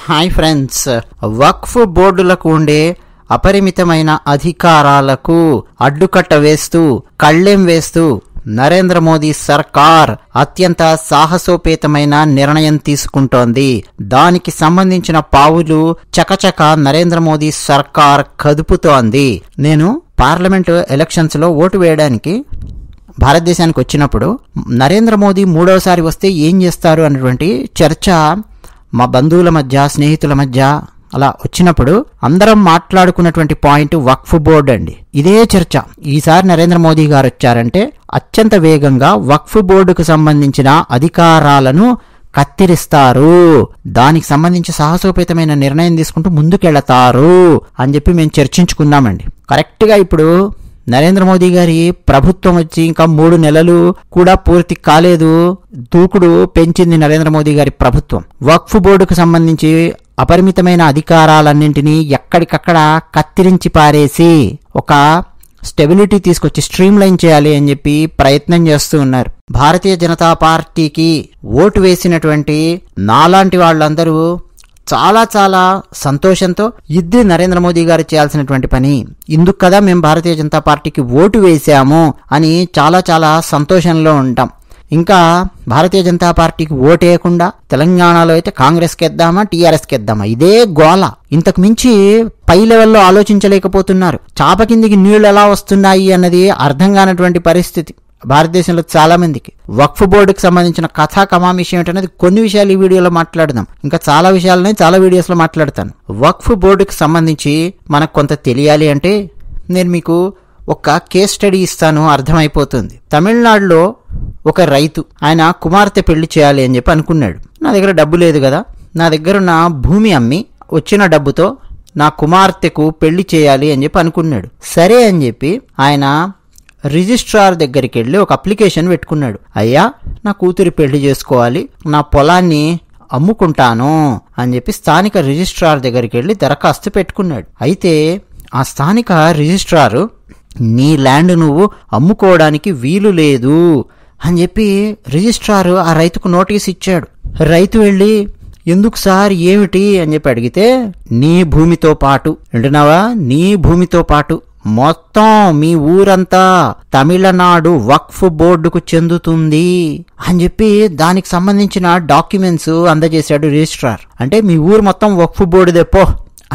Hi friends, వక్ఫ్ బోర్డులకు ఉండే అపరిమితమైన అధికారాలకు అడ్డుకట్ట వేస్తూ కళ్ళెం వేస్తూ నరేంద్ర మోదీ సర్కార్ అత్యంత సాహసోపేతమైన నిర్ణయం తీసుకుంటోంది. దానికి సంబంధించిన పావులు చకచక నరేంద్ర మోదీ సర్కార్ కదుపుతోంది. నేను పార్లమెంటు ఎలక్షన్స్ లో ఓటు వేయడానికి భారతదేశానికి వచ్చినప్పుడు నరేంద్ర మోదీ మూడవసారి వస్తే ఏం చేస్తారు అన్నటువంటి చర్చ మా బంధువుల మధ్య, స్నేహితుల మధ్య అలా వచ్చినప్పుడు అందరం మాట్లాడుకున్నటువంటి పాయింట్ వక్ఫ్ బోర్డు అండి. ఇదే చర్చ. ఈసారి నరేంద్ర మోదీ గారు వచ్చారంటే అత్యంత వేగంగా వక్ఫ్ బోర్డుకు సంబంధించిన అధికారాలను కత్తిరిస్తారు, దానికి సంబంధించి సాహసోపేతమైన నిర్ణయం తీసుకుంటూ ముందుకెళ్తారు అని చెప్పి మేము చర్చించుకున్నామండి. కరెక్ట్గా ఇప్పుడు నరేంద్ర మోదీ గారి ప్రభుత్వం వచ్చి ఇంకా 3 నెలలు కూడా పూర్తి కాలేదు. దూకుడు పెంచింది నరేంద్ర మోదీ గారి ప్రభుత్వం. వక్ఫ్ బోర్డుకు సంబంధించి అపరిమితమైన అధికారాలన్నింటినీ ఎక్కడికక్కడ కత్తిరించి పారేసి ఒక స్టెబిలిటీ తీసుకొచ్చి స్ట్రీమ్ లైన్ చేయాలి అని చెప్పి ప్రయత్నం చేస్తూ ఉన్నారు. భారతీయ జనతా పార్టీకి ఓటు వేసినటువంటి నాలాంటి వాళ్ళందరూ చాలా చాలా సంతోషంతో ఇది నరేంద్ర మోదీ గారు చేయాల్సినటువంటి పని, ఇందుకు కదా మేము భారతీయ జనతా పార్టీకి ఓటు వేసాము అని చాలా చాలా సంతోషంలో ఉంటాం. ఇంకా భారతీయ జనతా పార్టీకి ఓటు వేయకుండా తెలంగాణలో అయితే కాంగ్రెస్కి వేద్దామా, టీఆర్ఎస్కి వేద్దామా, ఇదే గోల. ఇంతకు మించి పై లెవెల్లో ఆలోచించలేకపోతున్నారు. చాప కిందికి నీళ్లు ఎలా వస్తున్నాయి అన్నది అర్థం కానటువంటి పరిస్థితి భారతదేశంలో చాలా మందికి. వక్ఫ్ బోర్డుకి సంబంధించిన కథా కమామిషం ఏంటనేది కొన్ని విషయాలు ఈ వీడియోలో మాట్లాడదాం. ఇంకా చాలా విషయాలని చాలా వీడియోస్ లో మాట్లాడతాను. వక్ఫ్ బోర్డుకి సంబంధించి మనకు కొంత తెలియాలి అంటే నేను మీకు ఒక కేస్ స్టడీ ఇస్తాను, అర్థమైపోతుంది. తమిళనాడులో ఒక రైతు, ఆయన కుమార్తె పెళ్లి చేయాలి అని చెప్పి అనుకున్నాడు. నా దగ్గర డబ్బు లేదు కదా, నా దగ్గర ఉన్న భూమి అమ్మి వచ్చిన డబ్బుతో నా కుమార్తెకు పెళ్లి చేయాలి అని చెప్పి అనుకున్నాడు. సరే అని చెప్పి ఆయన రిజిస్ట్రార్ దగ్గరికి వెళ్ళి ఒక అప్లికేషన్ పెట్టుకున్నాడు. అయ్యా, నా కూతురి పెళ్లి చేసుకోవాలి, నా పొలాన్ని అమ్ముకుంటాను అని చెప్పి స్థానిక రిజిస్ట్రార్ దగ్గరికి వెళ్ళి దరఖాస్తు పెట్టుకున్నాడు. అయితే ఆ స్థానిక రిజిస్ట్రారు నీ ల్యాండ్ నువ్వు అమ్ముకోవడానికి వీలు లేదు అని చెప్పి రిజిస్ట్రారు ఆ రైతుకు నోటీస్ ఇచ్చాడు. రైతు వెళ్ళి ఎందుకు సార్, ఏమిటి అని చెప్పి అడిగితే, నీ భూమితో పాటు, వింటున్నావా, నీ భూమితో పాటు మొత్తం మీ ఊరంతా తమిళనాడు వక్ఫ్ బోర్డుకు చెందుతుంది అని చెప్పి దానికి సంబంధించిన డాక్యుమెంట్స్ అందజేశాడు రిజిస్ట్రార్. అంటే మీ ఊరు మొత్తం వక్ఫ్ బోర్డుదే పో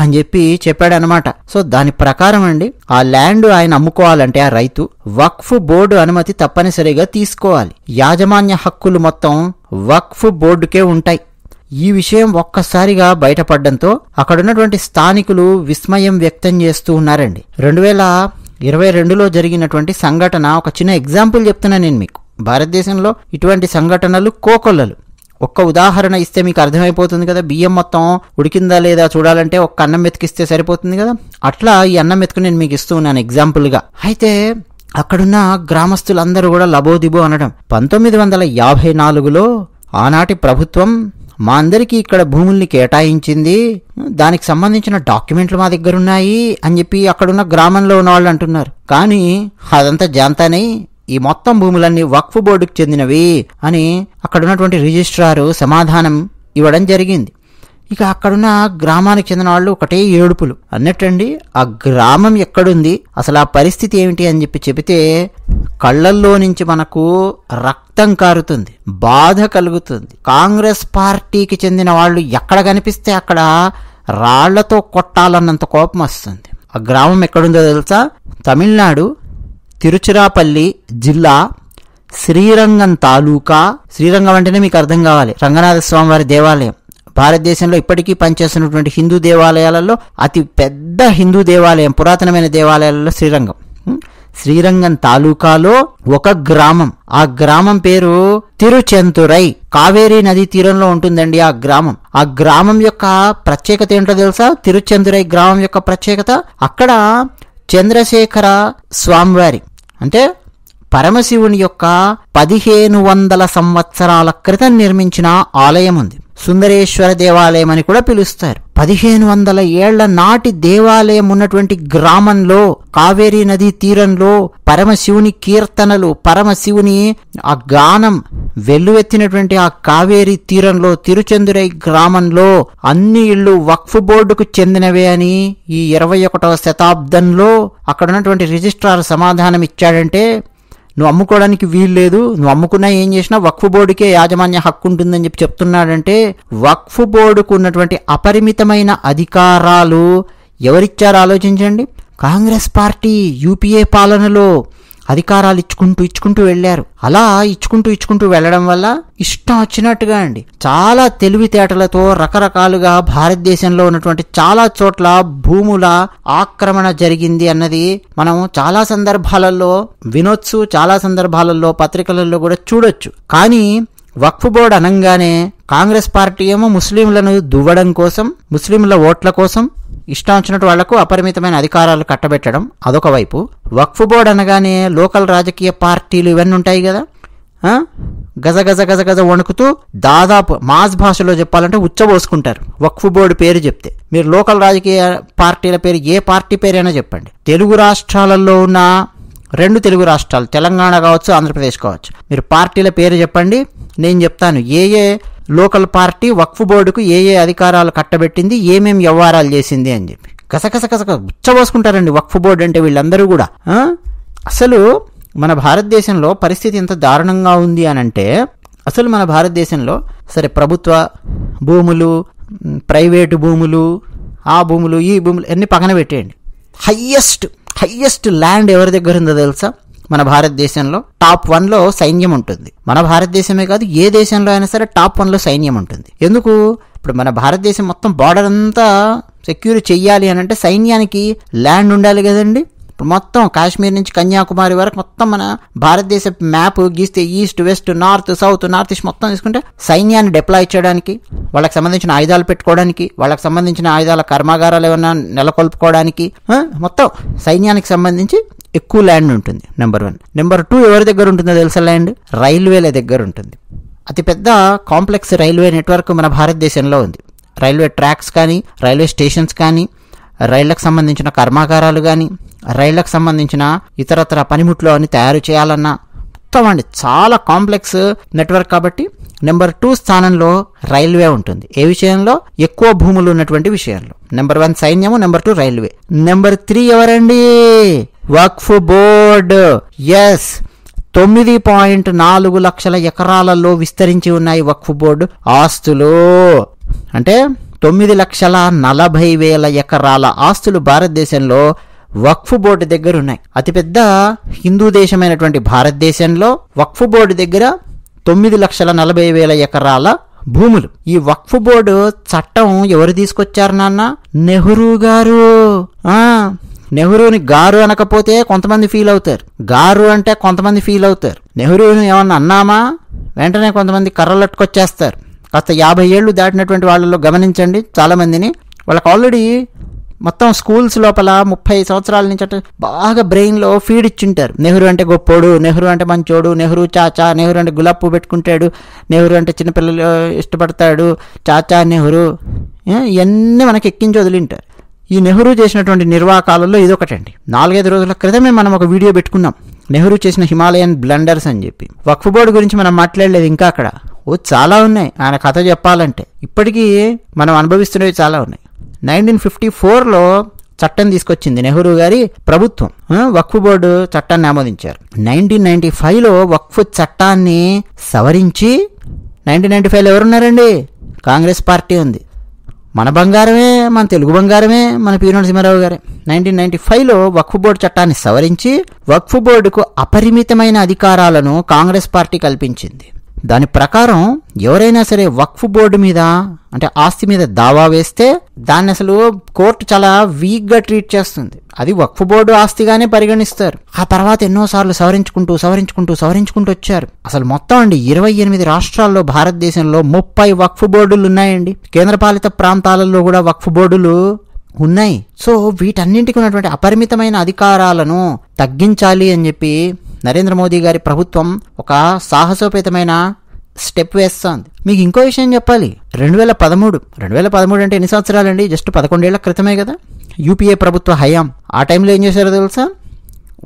అని చెప్పి చెప్పాడు అనమాట. సో దాని ప్రకారం అండి, ఆ ల్యాండ్ ఆయన అమ్ముకోవాలంటే ఆ రైతు వక్ఫ్ బోర్డు అనుమతి తప్పనిసరిగా తీసుకోవాలి. యాజమాన్య హక్కులు మొత్తం వక్ఫ్ బోర్డుకే ఉంటాయి. ఈ విషయం ఒక్కసారిగా బయటపడడంతో అక్కడున్నటువంటి స్థానికులు విస్మయం వ్యక్తం చేస్తూ ఉన్నారండి. 2022లో జరిగినటువంటి సంఘటన, ఒక చిన్న ఎగ్జాంపుల్ చెప్తున్నా నేను మీకు. భారతదేశంలో ఇటువంటి సంఘటనలు కోకొల్లలు. ఒక్క ఉదాహరణ ఇస్తే మీకు అర్థమైపోతుంది కదా. బియ్యం మొత్తం ఉడికిందా లేదా చూడాలంటే ఒక్క అన్నం మెతికిస్తే సరిపోతుంది కదా. అట్లా ఈ అన్నం మెతుకు నేను మీకు ఇస్తూ ఉన్నాను ఎగ్జాంపుల్గా. అయితే అక్కడున్న గ్రామస్తులందరూ కూడా లబోదిబో అనడం. 1954లో ఆనాటి ప్రభుత్వం మా అందరికీ ఇక్కడ భూముల్ని కేటాయించింది, దానికి సంబంధించిన డాక్యుమెంట్లు మా దగ్గర ఉన్నాయి అని చెప్పి అక్కడున్న గ్రామంలో ఉన్న వాళ్ళు అంటున్నారు. కానీ అదంతా జాంతానే, ఈ మొత్తం భూములన్నీ వక్ఫ్ బోర్డుకు చెందినవి అని అక్కడున్నటువంటి రిజిస్ట్రారు సమాధానం ఇవ్వడం జరిగింది. ఇక అక్కడున్న గ్రామానికి చెందిన వాళ్ళు ఒకటే ఏడుపులు. అన్నట్టండి, ఆ గ్రామం ఎక్కడుంది, అసలు ఆ పరిస్థితి ఏమిటి అని చెప్పి చెబితే కళ్ళల్లో నుంచి మనకు రక్తం కారుతుంది, బాధ కలుగుతుంది. కాంగ్రెస్ పార్టీకి చెందిన వాళ్ళు ఎక్కడ కనిపిస్తే అక్కడ రాళ్లతో కొట్టాలన్నంత కోపం వస్తుంది. ఆ గ్రామం ఎక్కడుందో తెలుసా? తమిళనాడు తిరుచిరాపల్లి జిల్లా శ్రీరంగం తాలూకా. శ్రీరంగం అంటేనే మీకు అర్థం కావాలి, రంగనాథ స్వామి వారి దేవాలయం. భారతదేశంలో ఇప్పటికీ పనిచేస్తున్నటువంటి హిందూ దేవాలయాలలో అతి పెద్ద హిందూ దేవాలయం, పురాతనమైన దేవాలయాలలో శ్రీరంగం. శ్రీరంగం తాలూకాలో ఒక గ్రామం, ఆ గ్రామం పేరు తిరుచెంతురై. కావేరీ నదీ తీరంలో ఉంటుందండి ఆ గ్రామం. ఆ గ్రామం యొక్క ప్రత్యేకత ఏంటో తెలుసా? తిరుచెంతురై గ్రామం యొక్క ప్రత్యేకత, అక్కడ చంద్రశేఖర స్వామివారి అంటే పరమశివుని యొక్క 1500 సంవత్సరాల క్రితం నిర్మించిన ఆలయం ఉంది. సుందరేశ్వర దేవాలయం అని కూడా పిలుస్తారు. 1500 ఏళ్ల నాటి దేవాలయం ఉన్నటువంటి గ్రామంలో కావేరీ నదీ తీరంలో పరమశివుని కీర్తనలు, పరమశివుని ఆ గానం వెల్లువెత్తినటువంటి ఆ కావేరీ తీరంలో తిరుచెందురై గ్రామంలో అన్ని ఇళ్లు వక్ఫ్ బోర్డుకు చెందినవే అని ఈ 21వ శతాబ్దంలో అక్కడ ఉన్నటువంటి రిజిస్ట్రార్ సమాధానం ఇచ్చాడంటే నువ్వు అమ్ముకోవడానికి వీల్లేదు, నువ్వు అమ్ముకున్నా ఏం చేసినా వక్ఫ్ బోర్డుకే యాజమాన్య హక్కు ఉంటుందని చెప్పి చెప్తున్నాడంటే వక్ఫ్ బోర్డుకు ఉన్నటువంటి అపరిమితమైన అధికారాలు ఎవరిచ్చారో ఆలోచించండి. కాంగ్రెస్ పార్టీ యూపీఏ పాలనలో అధికారాలు ఇచ్చుకుంటూ వెళ్ళారు. అలా ఇచ్చుకుంటూ వెళ్ళడం వల్ల ఇష్టం వచ్చినట్టుగా అండి చాలా తెలివితేటలతో రకరకాలుగా భారతదేశంలో ఉన్నటువంటి చాలా చోట్ల భూముల ఆక్రమణ జరిగింది అన్నది మనం చాలా సందర్భాలలో వినొచ్చు, చాలా సందర్భాలలో పత్రికలలో కూడా చూడొచ్చు. కానీ వక్ఫ్ బోర్డు అనగానే కాంగ్రెస్ పార్టీ ఏమో ముస్లింలను దువ్వడం కోసం, ముస్లింల ఓట్ల కోసం ఇష్టం వచ్చినట్టు వాళ్లకు అపరిమితమైన అధికారాలు కట్టబెట్టడం అదొక వైపు. వక్ఫ్ బోర్డు అనగానే లోకల్ రాజకీయ పార్టీలు ఇవన్నీ ఉంటాయి కదా, గజ గజ గజ గజ వణుకుతూ దాదాపు మాస్ భాషలో చెప్పాలంటే ఉచ్చబోసుకుంటారు వక్ఫ్ బోర్డు పేరు చెప్తే. మీరు లోకల్ రాజకీయ పార్టీల పేరు ఏ పార్టీ పేరైనా చెప్పండి, తెలుగు రాష్ట్రాలలో ఉన్న 2 తెలుగు రాష్ట్రాలు తెలంగాణ కావచ్చు, ఆంధ్రప్రదేశ్ కావచ్చు, మీరు పార్టీల పేరు చెప్పండి, నేను చెప్తాను ఏ లోకల్ పార్టీ వక్ఫ్ బోర్డుకు ఏ అధికారాలు కట్టబెట్టింది, ఏమేం వ్యవహారాలు చేసింది అని చెప్పి కసకస ఉచ్చబోసుకుంటారండి వక్ఫ్ బోర్డు అంటే వీళ్ళందరూ కూడా. అసలు మన భారతదేశంలో పరిస్థితి ఎంత దారుణంగా ఉంది అని అంటే, అసలు మన భారతదేశంలో సరే ప్రభుత్వ భూములు, ప్రైవేటు భూములు, ఆ భూములు ఈ భూములు అన్ని పక్కన పెట్టేయండి, హయ్యెస్ట్ ల్యాండ్ ఎవరి దగ్గర ఉందో తెలుసా? మన భారతదేశంలో టాప్ 1లో సైన్యం ఉంటుంది. మన భారతదేశమే కాదు ఏ దేశంలో అయినా సరే టాప్ 1లో సైన్యం ఉంటుంది. ఎందుకు? ఇప్పుడు మన భారతదేశం మొత్తం బార్డర్ అంతా సెక్యూర్ చెయ్యాలి అని అంటే సైన్యానికి ల్యాండ్ ఉండాలి కదండి. ఇప్పుడు మొత్తం కాశ్మీర్ నుంచి కన్యాకుమారి వరకు మొత్తం మన భారతదేశ మ్యాప్ గీస్తే east west north south north east మొత్తం తీసుకుంటే సైన్యాన్ని డిప్లాయ్ చేయడానికి, వాళ్ళకి సంబంధించిన ఆయుధాలు పెట్టుకోవడానికి, వాళ్ళకి సంబంధించిన ఆయుధాల కర్మాగారాలు ఏమన్నా నెలకొల్పుకోవడానికి, మొత్తం సైన్యానికి సంబంధించి ఎక్కువ ల్యాండ్ ఉంటుంది. నెంబర్ 1. నెంబర్ 2 ఎవరి దగ్గర ఉంటుందో తెలుసా ల్యాండ్? రైల్వేల దగ్గర ఉంటుంది. అతిపెద్ద కాంప్లెక్స్ రైల్వే నెట్వర్క్ మన భారతదేశంలో ఉంది. రైల్వే ట్రాక్స్ కానీ, రైల్వే స్టేషన్స్ కానీ, రైళ్లకు సంబంధించిన కర్మాగారాలు కానీ, రైళ్లకు సంబంధించిన ఇతరత్ర పనిముట్లు అని తయారు చేయాలన్నా మొత్తం అండి చాలా కాంప్లెక్స్ నెట్వర్క్. కాబట్టి నెంబర్ 2 స్థానంలో రైల్వే ఉంటుంది. ఏ విషయంలో? ఎక్కువ భూములు ఉన్నటువంటి విషయంలో. నెంబర్ 1 సైన్యము, నెంబర్ 2 రైల్వే. నెంబర్ 3 ఎవరండి? వక్ఫ్ బోర్డు. ఎస్, 9.4 లక్షల ఎకరాలలో విస్తరించి ఉన్నాయి వక్ఫ్ బోర్డు ఆస్తులు. అంటే 9,40,000 ఎకరాల ఆస్తులు భారతదేశంలో వక్ఫ్ బోర్డు దగ్గర ఉన్నాయి. అతిపెద్ద హిందూ దేశమైనటువంటి భారతదేశంలో వక్ఫ్ బోర్డు దగ్గర 9,40,000 ఎకరాల భూములు. ఈ వక్ఫ్ బోర్డు చట్టం ఎవరు తీసుకొచ్చారు నాన్న? నెహ్రూ గారు. నెహ్రూని గారు అనకపోతే కొంతమంది ఫీల్ అవుతారు, గారు అంటే కొంతమంది ఫీల్ అవుతారు. నెహ్రూని ఏమన్నా అన్నామా వెంటనే కొంతమంది కర్రలట్టుకొచ్చేస్తారు. కాస్త 50 ఏళ్ళు దాటినటువంటి వాళ్ళలో గమనించండి చాలా మందిని, వాళ్ళకి ఆల్రెడీ మొత్తం స్కూల్స్ లోపల 30 సంవత్సరాల నుంచి అంటే బాగా బ్రెయిన్లో ఫీడ్ ఇచ్చింటారు. నెహ్రూ అంటే గొప్పోడు, నెహ్రూ అంటే మంచోడు, నెహ్రూ చాచా, నెహ్రూ అంటే గులాబ్ పువ్వు పెట్టుకుంటాడు, నెహ్రూ అంటే చిన్నపిల్లలు ఇష్టపడతాడు, చాచా నెహ్రూ, ఇవన్నీ మనకి ఎక్కించి వదిలింటారు. ఈ నెహ్రూ చేసినటువంటి నిర్వాకాలలో ఇదొకటండి. 4-5 రోజుల క్రితమే మనం ఒక వీడియో పెట్టుకున్నాం, నెహ్రూ చేసిన హిమాలయన్ బ్లండర్స్ అని చెప్పి. వక్ఫ్ బోర్డు గురించి మనం మాట్లాడలేదు ఇంకా. అక్కడ చాలా ఉన్నాయి ఆయన కథ చెప్పాలంటే. ఇప్పటికీ మనం అనుభవిస్తున్నవి చాలా ఉన్నాయి. 1954లో చట్టం తీసుకొచ్చింది నెహ్రూ గారి ప్రభుత్వం, వక్ఫ్ బోర్డు చట్టాన్ని ఆమోదించారు. 1995లో వక్ఫ్ చట్టాన్ని సవరించి 1995లో ఎవరున్నారండి? కాంగ్రెస్ పార్టీ ఉంది. మన బంగారమే, మన తెలుగు బంగారమే మన పి నరసింహారావు గారే. 1995లో వక్ఫ్ బోర్డు చట్టాన్ని సవరించి వక్ఫ్ బోర్డుకు అపరిమితమైన అధికారాలను కాంగ్రెస్ పార్టీ కల్పించింది. దాని ప్రకారం ఎవరైనా సరే వక్ఫ్ బోర్డు మీద అంటే ఆస్తి మీద దావా వేస్తే దాన్ని అసలు కోర్టు చాలా వీక్గా ట్రీట్ చేస్తుంది. అది వక్ఫ్ బోర్డు ఆస్తిగానే పరిగణిస్తారు. ఆ తర్వాత ఎన్నోసార్లు సవరించుకుంటూ వచ్చారు. అసలు మొత్తం అండి 28 రాష్ట్రాల్లో భారతదేశంలో 30 వక్ఫ్ బోర్డులు ఉన్నాయండి. కేంద్రపాలిత ప్రాంతాలలో కూడా వక్ఫ్ బోర్డులు ఉన్నాయి. సో వీటన్నింటికి ఉన్నటువంటి అపరిమితమైన అధికారాలను తగ్గించాలి అని చెప్పి నరేంద్ర మోదీ గారి ప్రభుత్వం ఒక సాహసోపేతమైన స్టెప్ వేస్తోంది. మీకు ఇంకో విషయం చెప్పాలి. 2013 అంటే ఎన్ని సంవత్సరాలండి? జస్ట్ 11 ఏళ్ల క్రితమే కదా యూపీఏ ప్రభుత్వ హయాం. ఆ టైంలో ఏం చేశారో తెలుసా?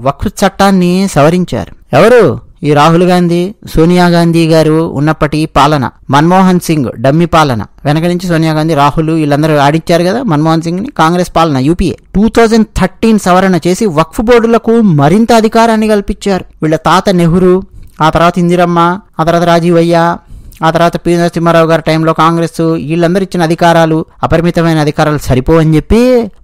వక్ఫ్ చట్టాన్ని సవరించారు. ఎవరు? ఈ రాహుల్ గాంధీ, సోనియా గాంధీ గారు ఉన్నప్పటి పాలన, మన్మోహన్ సింగ్ డమ్మి పాలన, వెనక నుంచి సోనియా గాంధీ, రాహుల్ వీళ్ళందరూ ఆడిచ్చారు కదా మన్మోహన్ సింగ్ ని. కాంగ్రెస్ పాలన యూపీఏ 2013 సవరణ చేసి వక్ఫ్ బోర్డులకు మరింత అధికారాన్ని కల్పించారు. వీళ్ళ తాత నెహ్రూ, ఆ తర్వాత ఇందిరమ్మ, ఆ తర్వాత రాజీవయ్య, ఆ తర్వాత పి నరసింహారావు గారి టైంలో కాంగ్రెస్, వీళ్ళందరూ ఇచ్చిన అధికారాలు, అపరిమితమైన అధికారాలు సరిపోవని చెప్పి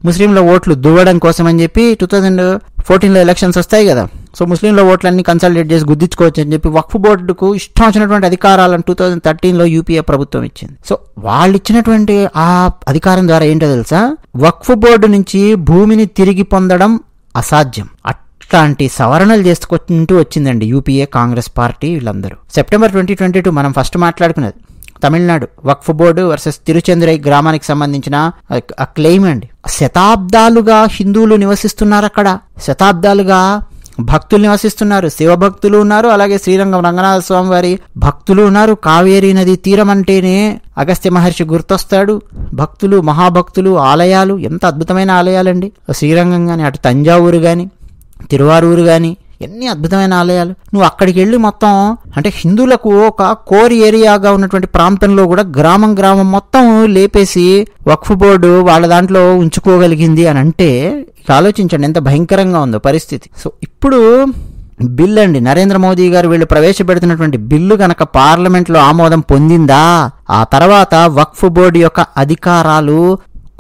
ముస్లింల ఓట్లు దువ్వడం కోసం అని చెప్పి 2014లో ఎలక్షన్స్ వస్తాయి కదా, సో ముస్లింల ఓట్లన్నీ కన్సల్టేట్ చేసి గుద్దించుకోవచ్చు అని చెప్పి వక్ఫ్ బోర్డుకు ఇష్టం వచ్చినటువంటి అధికారాలను 2013లో యూపీఏ ప్రభుత్వం ఇచ్చింది. సో వాళ్ళు ఇచ్చినటువంటి ఆ అధికారం ద్వారా ఏంటో తెలుసా, వక్ఫ్ బోర్డు నుంచి భూమిని తిరిగి పొందడం అసాధ్యం. ఇట్లాంటి సవరణలు చేసుకుంటూ వచ్చిందండి యూపీఏ కాంగ్రెస్ పార్టీ వీళ్ళందరూ. సెప్టెంబర్ 2022 మనం ఫస్ట్ మాట్లాడుకున్నది తమిళనాడు వక్ఫ్ బోర్డు వర్సెస్ తిరుచెందురై గ్రామానికి సంబంధించిన క్లెయిమ్ అండి. శతాబ్దాలుగా హిందువులు నివసిస్తున్నారు అక్కడ, శతాబ్దాలుగా భక్తులు నివసిస్తున్నారు, శివభక్తులు ఉన్నారు, అలాగే శ్రీరంగం రంగనాథ స్వామి వారి భక్తులు ఉన్నారు. కావేరీ నది తీరం అంటేనే అగస్త్య మహర్షి గుర్తొస్తాడు. భక్తులు, మహాభక్తులు, ఆలయాలు, ఎంత అద్భుతమైన ఆలయాలండి. శ్రీరంగం కానీ, అటు తంజావూరు కానీ, తిరువారూరు కానీ, ఎన్ని అద్భుతమైన ఆలయాలు. నువ్వు అక్కడికి వెళ్ళి మొత్తం అంటే హిందువులకు ఒక కోర్ ఏరియాగా ఉన్నటువంటి ప్రాంతంలో కూడా గ్రామం మొత్తం లేపేసి వక్ఫ్ బోర్డు వాళ్ళ దాంట్లో ఉంచుకోగలిగింది అని అంటే ఆలోచించండి ఎంత భయంకరంగా ఉందో పరిస్థితి. సో ఇప్పుడు బిల్లు అండి, నరేంద్ర మోదీ గారు వీళ్ళు ప్రవేశపెడుతున్నటువంటి బిల్లు కనుక పార్లమెంట్లో ఆమోదం పొందిందా, ఆ తర్వాత వక్ఫ్ బోర్డు యొక్క అధికారాలు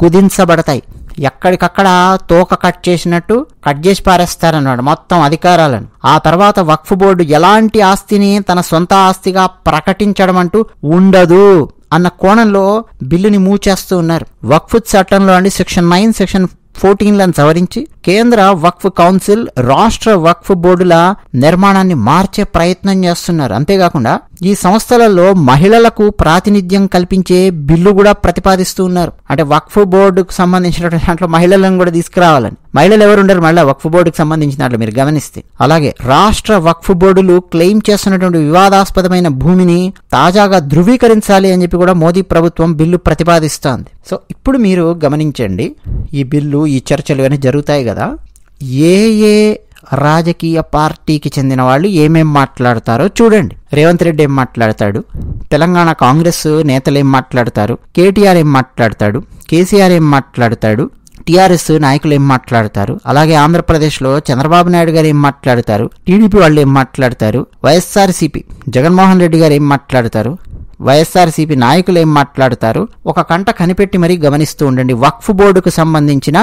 కుదించబడతాయి. ఎక్కడికక్కడ తోక కట్ చేసినట్టు కట్ చేసి పారేస్తారన్నాడు మొత్తం అధికారాలను. ఆ తర్వాత వక్ఫ్ బోర్డు ఎలాంటి ఆస్తిని తన సొంత ఆస్తిగా ప్రకటించడం అంటూ ఉండదు అన్న కోణంలో బిల్లుని మూవ్ చేస్తూ ఉన్నారు. వక్ఫ్ చట్టంలో అండి సెక్షన్ 9, సెక్షన్ 14లను సవరించి కేంద్ర వక్ఫ్ కౌన్సిల్, రాష్ట్ర వక్ఫ్ బోర్డుల నిర్మాణాన్ని మార్చే ప్రయత్నం చేస్తున్నారు. అంతేకాకుండా ఈ సంస్థలలో మహిళలకు ప్రాతినిధ్యం కల్పించే బిల్లు కూడా ప్రతిపాదిస్తూ ఉన్నారు. అంటే వక్ఫ్ బోర్డుకు సంబంధించినటువంటి దాంట్లో మహిళలను కూడా తీసుకురావాలని. మహిళలు ఎవరు ఉండరు మళ్ళీ వక్ఫ్ బోర్డుకు సంబంధించిన దాంట్లో మీరు గమనిస్తే. అలాగే రాష్ట్ర వక్ఫ్ బోర్డులు క్లెయిమ్ చేస్తున్నటువంటి వివాదాస్పదమైన భూమిని తాజాగా ధృవీకరించాలి అని చెప్పి కూడా మోదీ ప్రభుత్వం బిల్లు ప్రతిపాదిస్తోంది. సో ఇప్పుడు మీరు గమనించండి, ఈ బిల్లు, ఈ చర్చలు అనేవి జరుగుతాయి కదా, ఏ రాజకీయ పార్టీకి చెందిన వాళ్ళు ఏమేం మాట్లాడతారో చూడండి. రేవంత్ రెడ్డి ఏం మాట్లాడతాడు, తెలంగాణ కాంగ్రెస్ నేతలు ఏం మాట్లాడతారు, కేటీఆర్ ఏం మాట్లాడతాడు, కేసీఆర్ ఏం మాట్లాడతాడు, టీఆర్ఎస్ నాయకులు ఏం మాట్లాడతారు, అలాగే ఆంధ్రప్రదేశ్లో చంద్రబాబు నాయుడు గారు ఏం మాట్లాడతారు, టీడీపీ వాళ్ళు ఏం మాట్లాడతారు, వైఎస్ఆర్సీపీ జగన్మోహన్ రెడ్డి గారు ఏం మాట్లాడతారు, వైఎస్ఆర్సీపీ నాయకులు ఏం మాట్లాడతారు, ఒక కంట కనిపెట్టి మరీ గమనిస్తూ ఉండండి. వక్ఫ్ బోర్డుకు సంబంధించిన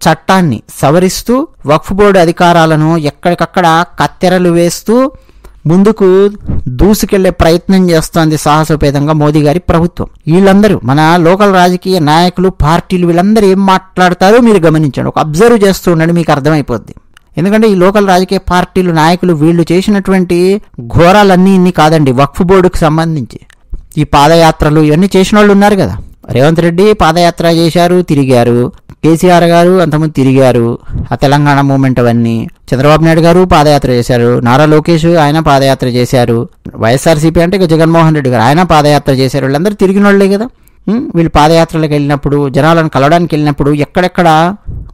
చట్టాన్ని సవరిస్తూ వక్ఫ్ బోర్డు అధికారాలను ఎక్కడికక్కడ కత్తెరలు వేస్తూ ముందుకు దూసుకెళ్లే ప్రయత్నం చేస్తోంది సాహసోపేతంగా మోదీ గారి ప్రభుత్వం. వీళ్ళందరూ మన లోకల్ రాజకీయ నాయకులు, పార్టీలు, వీళ్ళందరూ ఏం మాట్లాడతారో మీరు గమనించండి, ఒక అబ్జర్వ్ చేస్తూ ఉండండి, మీకు అర్థమైపోద్ది. ఎందుకంటే ఈ లోకల్ రాజకీయ పార్టీలు, నాయకులు వీళ్ళు చేసినటువంటి ఘోరాలన్నీ ఇన్ని కాదండి. వక్ఫ్ బోర్డుకు సంబంధించి ఈ పాదయాత్రలు ఇవన్నీ చేసిన వాళ్ళు ఉన్నారు కదా. రేవంత్ రెడ్డి పాదయాత్ర చేశారు, తిరిగారు. కేసీఆర్ గారు అంతకుముందు తిరిగారు, ఆ తెలంగాణ మూమెంట్ అవన్నీ. చంద్రబాబు నాయుడు గారు పాదయాత్ర చేశారు, నారా లోకేష్ ఆయన పాదయాత్ర చేశారు, వైఎస్ఆర్సీపీ అంటే జగన్మోహన్ రెడ్డి గారు ఆయన పాదయాత్ర చేశారు. వీళ్ళందరూ తిరిగిన వాళ్ళే కదా. వీళ్ళు పాదయాత్రలకు వెళ్ళినప్పుడు, జనాలను కలవడానికి వెళ్ళినప్పుడు ఎక్కడెక్కడ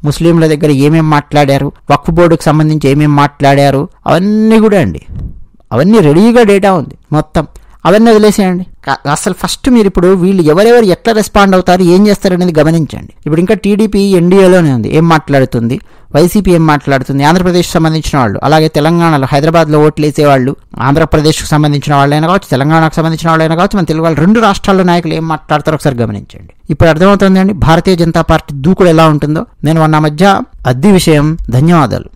ముస్లింల దగ్గర ఏమేమి మాట్లాడారు, వక్ఫ్ బోర్డుకు సంబంధించి ఏమేమి మాట్లాడారు, అవన్నీ కూడా అండి, అవన్నీ రెడీగా డేటా ఉంది మొత్తం. అవన్నీ వదిలేసేయండి. అసలు ఫస్ట్ మీరు ఇప్పుడు వీళ్ళు ఎవరెవరు ఎట్లా రెస్పాండ్ అవుతారు, ఏం చేస్తారు అనేది గమనించండి. ఇప్పుడు ఇంకా టీడీపీ ఎన్డీఏలోనే ఉంది, ఏం మాట్లాడుతుంది, వైసీపీ ఏం మాట్లాడుతుంది, ఆంధ్రప్రదేశ్కి సంబంధించిన వాళ్ళు, అలాగే తెలంగాణలో హైదరాబాద్లో ఓట్లు వేసేవాళ్ళు, ఆంధ్రప్రదేశ్కి సంబంధించిన వాళ్ళైనా కావచ్చు, తెలంగాణకు సంబంధించిన వాళ్ళైనా కావచ్చు, మన తెలుగు వాళ్ళు, రెండు రాష్ట్రాల్లో నాయకులు ఏం మాట్లాడతారో ఒకసారి గమనించండి. ఇప్పుడు అర్థమవుతుందండి భారతీయ జనతా పార్టీ దూకుడు ఎలా ఉంటుందో. నేను మొన్న మధ్య అద్దె విషయం. ధన్యవాదాలు.